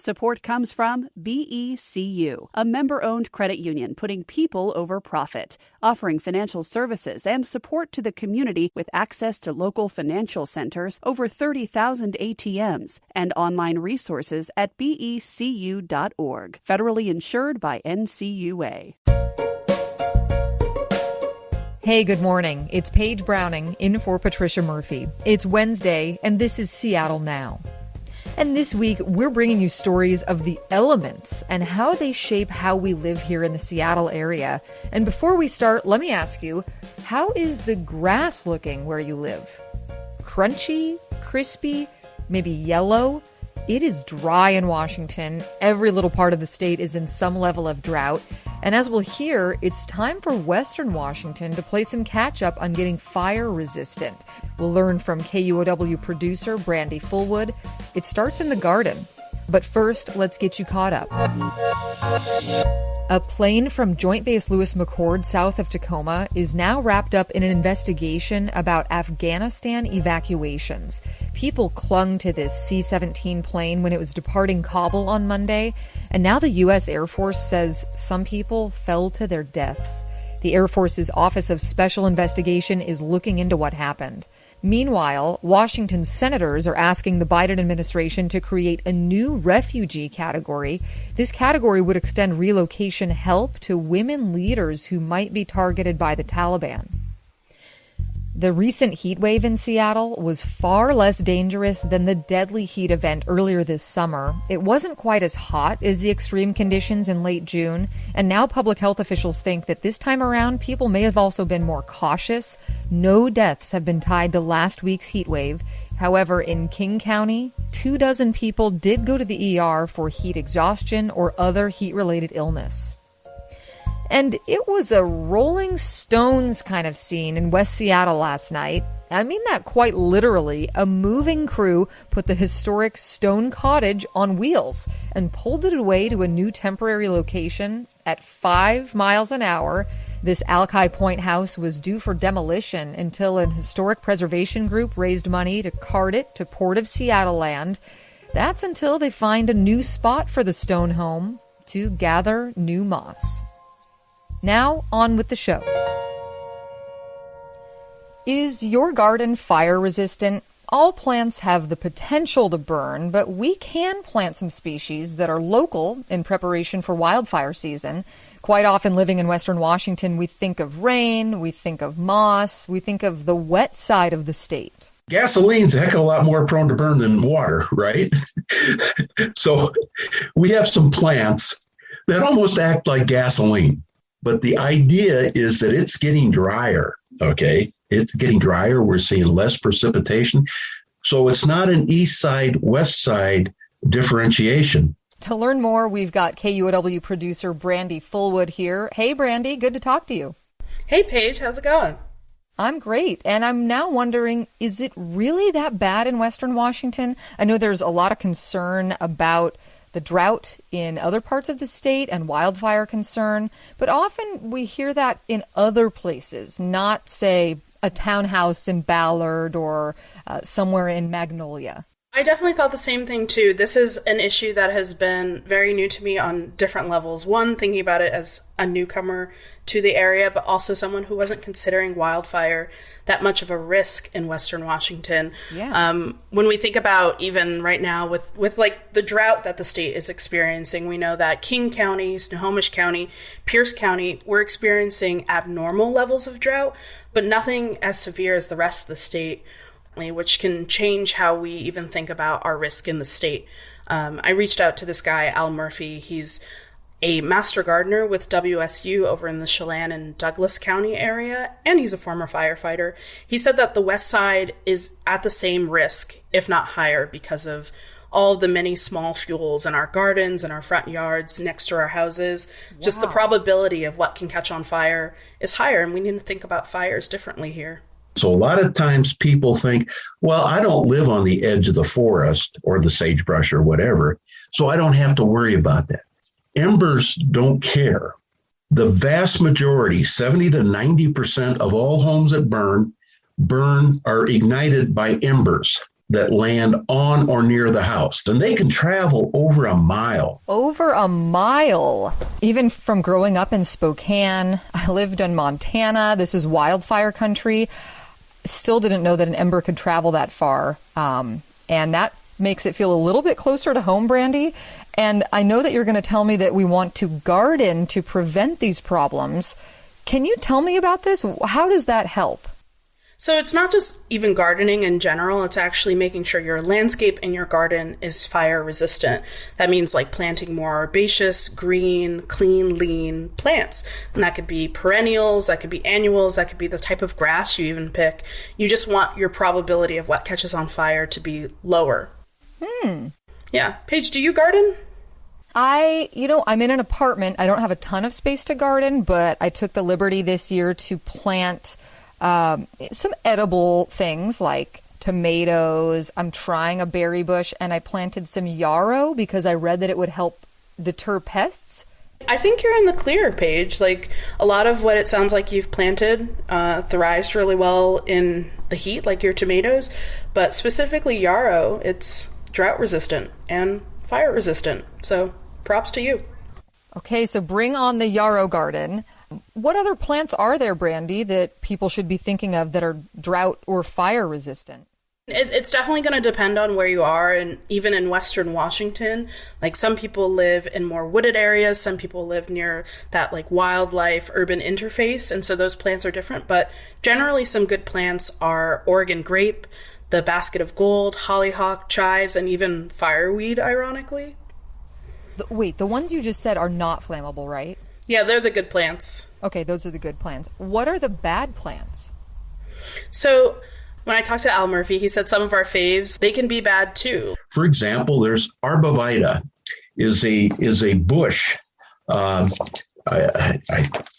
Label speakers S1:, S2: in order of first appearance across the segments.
S1: Support comes from BECU, a member-owned credit union putting people over profit, offering financial services and support to the community with access to local financial centers, over 30,000 ATMs, and online resources at becu.org. Federally insured by NCUA.
S2: Hey, good morning. It's Paige Browning in for Patricia Murphy. It's Wednesday, and this is Seattle Now. And this week, we're bringing you stories of the elements and how they shape how we live here in the Seattle area. And before we start, let me ask you, how is the grass looking where you live? Crunchy, crispy, maybe yellow? It is dry in Washington. Every little part of the state is in some level of drought. And as we'll hear, it's time for Western Washington to play some catch-up on getting fire-resistant. We'll learn from KUOW producer Brandi Fullwood. It starts in the garden. But first, let's get you caught up. A plane from Joint Base Lewis McChord south of Tacoma is now wrapped up in an investigation about Afghanistan evacuations. People clung to this C-17 plane when it was departing Kabul on Monday, and now the U.S. Air Force says some people fell to their deaths. The Air Force's Office of Special Investigation is looking into what happened. Meanwhile, Washington senators are asking the Biden administration to create a new refugee category. This category would extend relocation help to women leaders who might be targeted by the Taliban. The recent heat wave in Seattle was far less dangerous than the deadly heat event earlier this summer. It wasn't quite as hot as the extreme conditions in late June, and now public health officials think that this time around people may have also been more cautious. No deaths have been tied to last week's heat wave. However, in King County, 24 people did go to the ER for heat exhaustion or other heat-related illness. And it was a Rolling Stones kind of scene in West Seattle last night. I mean that quite literally. A moving crew put the historic Stone Cottage on wheels and pulled it away to a new temporary location at 5 miles an hour. This Alki Point house was due for demolition until an historic preservation group raised money to cart it to Port of Seattle land. That's until they find a new spot for the stone home to gather new moss. Now, on with the show. Is your garden fire resistant? All plants have the potential to burn, but we can plant some species that are local in preparation for wildfire season. Quite often living in Western Washington, we think of rain, we think of moss, we think of the wet side of the state.
S3: Gasoline's a heck of a lot more prone to burn than water, right? So we have some plants that almost act like gasoline. But the idea is that it's getting drier, okay? It's getting drier. We're seeing less precipitation. So it's not an east side, west side differentiation.
S2: To learn more, we've got KUOW producer Brandi Fullwood here. Hey, Brandi, good to talk to you.
S4: Hey, Paige, how's it going?
S2: I'm great. And I'm now wondering, is it really that bad in Western Washington? I know there's a lot of concern about the drought in other parts of the state and wildfire concern, but often we hear that in other places, not, say, a townhouse in Ballard or somewhere in Magnolia.
S4: I definitely thought the same thing, too. This is an issue that has been very new to me on different levels. One, thinking about it as a newcomer to the area, but also someone who wasn't considering wildfire that much of a risk in Western Washington.
S2: Yeah.
S4: When we think about even right now with like the drought that the state is experiencing, we know that King County, Snohomish County, Pierce County, we're experiencing abnormal levels of drought, but nothing as severe as the rest of the state, which can change how we even think about our risk in the state. I reached out to this guy, Al Murphy. He's a master gardener with WSU over in the Chelan and Douglas County area, and he's a former firefighter. He said that the west side is at the same risk, if not higher, because of all of the many small fuels in our gardens and our front yards next to our houses. Wow. Just the probability of what can catch on fire is higher, and we need to think about fires differently here.
S3: So a lot of times people think, well, I don't live on the edge of the forest or the sagebrush or whatever, so I don't have to worry about that. Embers don't care. The vast majority, 70 to 90% of all homes that burn are ignited by embers. that land on or near the house, and they can travel over a mile.
S2: Over a mile. Even from growing up in Spokane, I lived in Montana. This is wildfire country. Still didn't know that an ember could travel that far. And that makes it feel a little bit closer to home, Brandi. And I know that you're going to tell me that we want to garden to prevent these problems. Can you tell me about this? How does that help?
S4: So it's not just even gardening in general, it's actually making sure your landscape in your garden is fire resistant. That means like planting more herbaceous, green, clean, lean plants. And that could be perennials, that could be annuals, that could be the type of grass you even pick. You just want your probability of what catches on fire to be lower. Yeah. Paige, do you garden?
S2: I'm in an apartment. I don't have a ton of space to garden, but I took the liberty this year to plant some edible things like tomatoes. I'm trying a berry bush, and I planted some yarrow because I read that it would help deter pests.
S4: I think you're in the clear, Paige. Like, a lot of what it sounds like you've planted thrives really well in the heat, like your tomatoes. But specifically yarrow, it's drought resistant and fire resistant. So props to you.
S2: Okay, so bring on the yarrow garden. What other plants are there, Brandi, that people should be thinking of that are drought or fire resistant?
S4: It's definitely going to depend on where you are. And even in Western Washington, like some people live in more wooded areas. Some people live near that like wildlife urban interface. And so those plants are different. But generally some good plants are Oregon grape, the basket of gold, hollyhock, chives, and even fireweed, ironically.
S2: Wait, the ones you just said are not flammable, right?
S4: Yeah, they're the good plants.
S2: Okay, those are the good plants. What are the bad plants?
S4: So when I talked to Al Murphy, he said some of our faves, they can be bad too.
S3: For example, there's Arborvitae is a bush. I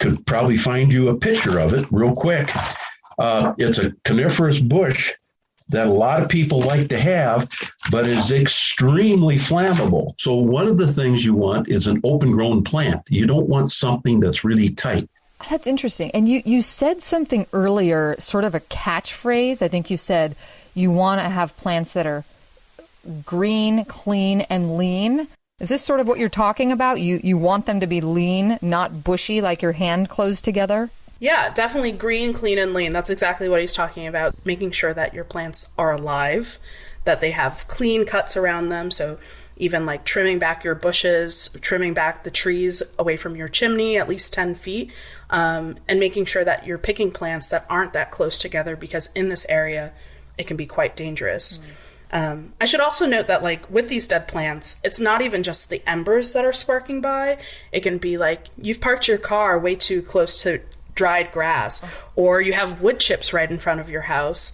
S3: could probably find you a picture of it real quick. It's a coniferous bush that a lot of people like to have, but is extremely flammable. So one of the things you want is an open-grown plant. You don't want something that's really tight.
S2: That's interesting. And you said something earlier, sort of a catchphrase. I think you said you want to have plants that are green, clean, and lean. Is this sort of what you're talking about? You want them to be lean, not bushy, like your hand closed together?
S4: Yeah, definitely green, clean, and lean. That's exactly what he's talking about. Making sure that your plants are alive, that they have clean cuts around them. So even like trimming back your bushes, trimming back the trees away from your chimney at least 10 feet, and making sure that you're picking plants that aren't that close together, because in this area, it can be quite dangerous. I should also note that like with these dead plants, it's not even just the embers that are sparking by. It can be like you've parked your car way too close to dried grass, or you have wood chips right in front of your house.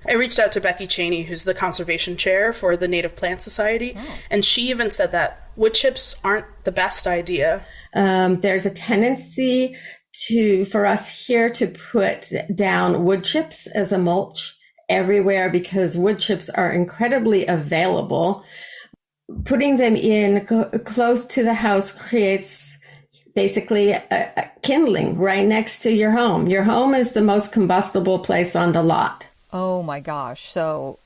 S4: I reached out to Becky Cheney, who's the conservation chair for the Native Plant Society, and she even said that wood chips aren't the best idea.
S5: There's a tendency for us here to put down wood chips as a mulch everywhere because wood chips are incredibly available. Putting them in close to the house creates basically a kindling right next to your home. Your home is the most combustible place on the lot.
S2: Oh my gosh. So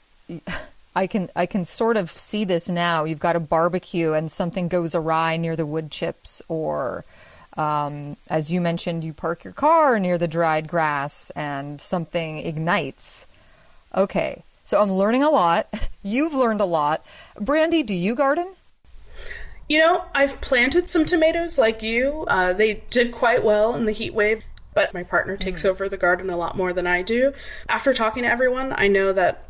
S2: I can sort of see this now. You've got a barbecue and something goes awry near the wood chips, or as you mentioned, you park your car near the dried grass and something ignites. Okay. So I'm learning a lot. You've learned a lot. Brandi, do you garden?
S4: You know, I've planted some tomatoes like you. They did quite well in the heat wave, but my partner takes over the garden a lot more than I do. After talking to everyone, I know that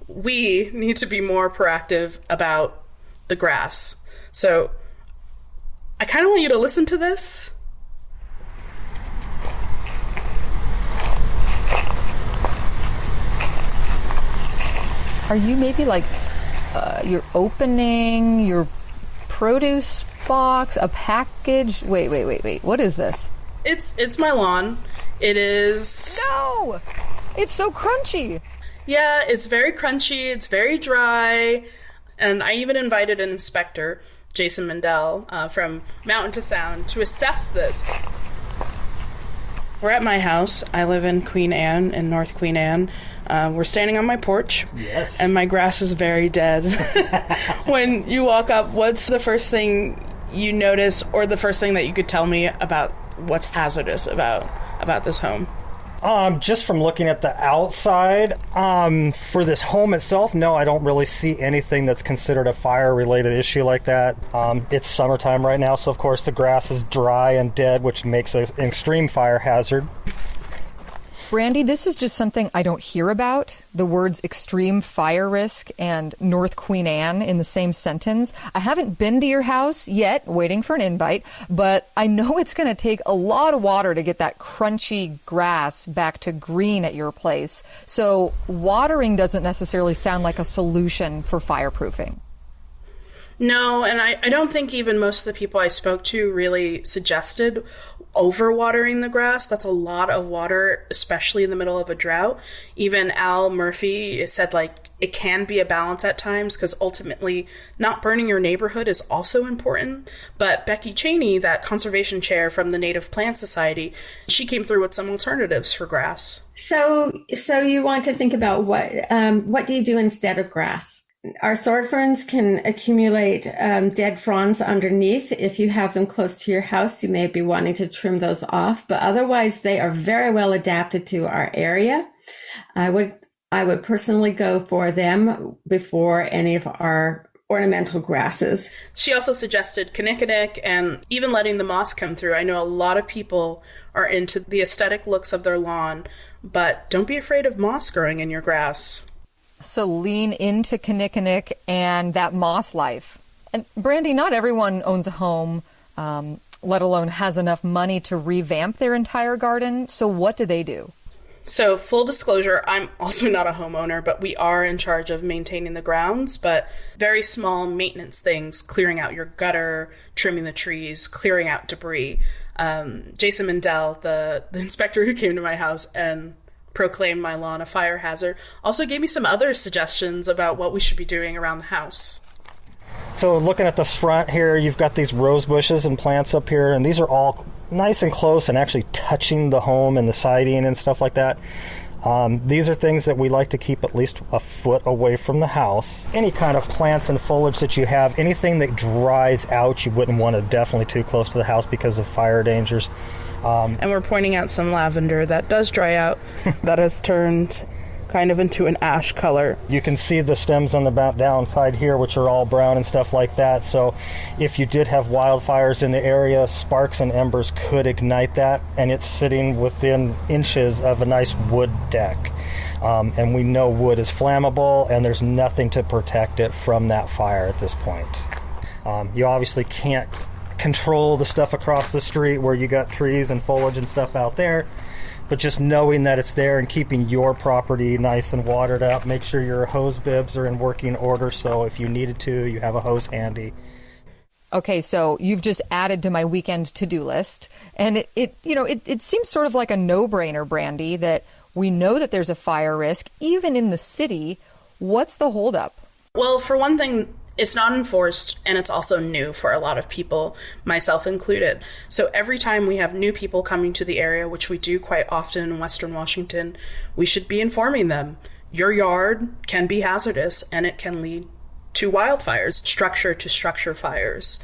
S4: we need to be more proactive about the grass. So I kind of want you to listen to this.
S2: Are you maybe like you're opening your produce box, a package? Wait. What is this?
S4: It's my lawn. It is...
S2: No! It's so crunchy.
S4: Yeah, it's very crunchy. It's very dry. And I even invited an inspector, Jason Mendel, from Mountain to Sound, to assess this. We're at my house. I live in Queen Anne, in North Queen Anne. We're standing on my porch.
S6: Yes.
S4: And my grass is very dead. When you walk up, what's the first thing you notice, or the first thing that you could tell me about what's hazardous about this home?
S6: Just from looking at the outside, for this home itself, no, I don't really see anything that's considered a fire-related issue like that. It's summertime right now, so of course the grass is dry and dead, which makes an extreme fire hazard.
S2: Brandi, this is just something I don't hear about. The words extreme fire risk and North Queen Anne in the same sentence. I haven't been to your house yet, waiting for an invite, but I know it's going to take a lot of water to get that crunchy grass back to green at your place. So watering doesn't necessarily sound like a solution for fireproofing.
S4: No, and I don't think even most of the people I spoke to really suggested overwatering the grass. That's a lot of water, especially in the middle of a drought. Even Al Murphy said, like, it can be a balance at times because ultimately not burning your neighborhood is also important. But Becky Cheney, that conservation chair from the Native Plant Society, she came through with some alternatives for grass.
S5: So you want to think about what do you do instead of grass? Our sword ferns can accumulate dead fronds underneath. If you have them close to your house, you may be wanting to trim those off, but otherwise they are very well adapted to our area. I would personally go for them before any of our ornamental grasses.
S4: She also suggested kinnikinick and even letting the moss come through. I know a lot of people are into the aesthetic looks of their lawn, but don't be afraid of moss growing in your grass.
S2: So lean into kinnikinick and that moss life. And Brandi, not everyone owns a home, let alone has enough money to revamp their entire garden. So what do they do?
S4: So full disclosure, I'm also not a homeowner, but we are in charge of maintaining the grounds, but very small maintenance things, clearing out your gutter, trimming the trees, clearing out debris. Jason Mendel, the inspector who came to my house and proclaimed my lawn a fire hazard, also gave me some other suggestions about what we should be doing around the house.
S6: So looking at the front here, you've got these rose bushes and plants up here, and these are all nice and close and actually touching the home and the siding and stuff like that. These are things that we like to keep at least a foot away from the house. Any kind of plants and foliage that you have, anything that dries out, you wouldn't want to definitely too close to the house because of fire dangers.
S4: And we're pointing out some lavender that does dry out, that has turned kind of into an ash color.
S6: You can see the stems on the downside here, which are all brown and stuff like that. So if you did have wildfires in the area, sparks and embers could ignite that, and it's sitting within inches of a nice wood deck. And we know wood is flammable, and there's nothing to protect it from that fire at this point. You obviously can't control the stuff across the street where you got trees and foliage and stuff out there, but just knowing that it's there and keeping your property nice and watered up. Make sure your hose bibs are in working order, so if you needed to, you have a hose handy.
S2: Okay, so you've just added to my weekend to-do list, and it seems sort of like a no-brainer, Brandi, that we know that there's a fire risk even in the city. What's the holdup?
S4: Well, for one thing, it's not enforced, and it's also new for a lot of people, myself included. So every time we have new people coming to the area, which we do quite often in Western Washington, we should be informing them. Your yard can be hazardous, and it can lead to wildfires, structure-to-structure fires.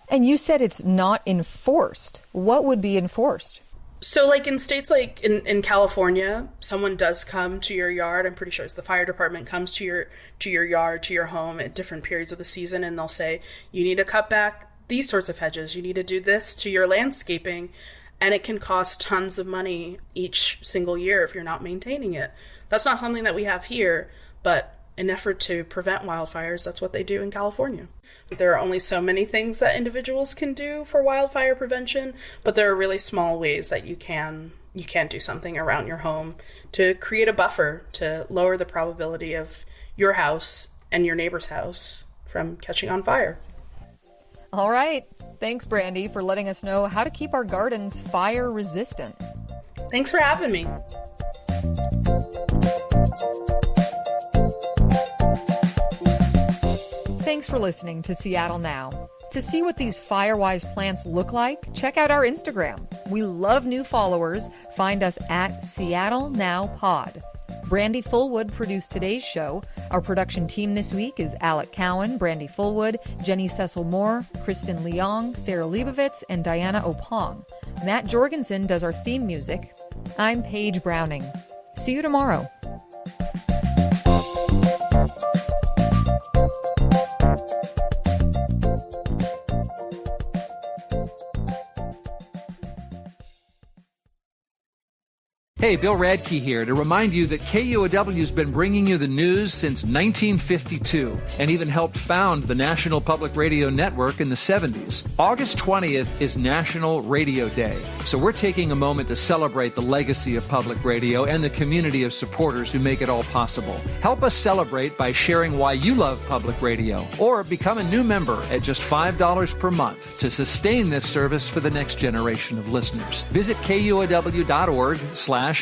S2: And you said it's not enforced. What would be enforced?
S4: So like in states like in California, someone does come to your yard. I'm pretty sure it's the fire department comes to your yard, to your home at different periods of the season, and they'll say, you need to cut back these sorts of hedges. You need to do this to your landscaping, and it can cost tons of money each single year if you're not maintaining it. That's not something that we have here, but in an effort to prevent wildfires, that's what they do in California. There are only so many things that individuals can do for wildfire prevention, but there are really small ways that you can do something around your home to create a buffer to lower the probability of your house and your neighbor's house from catching on fire.
S2: All right. Thanks, Brandi, for letting us know how to keep our gardens fire resistant.
S4: Thanks for having me.
S2: Thanks for listening to Seattle Now. To see what these Firewise plants look like, check out our Instagram. We love new followers. Find us at Seattle Now Pod. Brandi Fullwood produced today's show. Our production team this week is Alec Cowan, Brandi Fullwood, Jenny Cecil Moore, Kristen Leong, Sarah Leibovitz, and Diana Opong. Matt Jorgensen does our theme music. I'm Paige Browning. See you tomorrow.
S7: Hey, Bill Radke here to remind you that KUOW has been bringing you the news since 1952 and even helped found the National Public Radio Network in the 70s. August 20th is National Radio Day, so we're taking a moment to celebrate the legacy of public radio and the community of supporters who make it all possible. Help us celebrate by sharing why you love public radio, or become a new member at just $5 per month to sustain this service for the next generation of listeners. Visit KUOW.org/radio.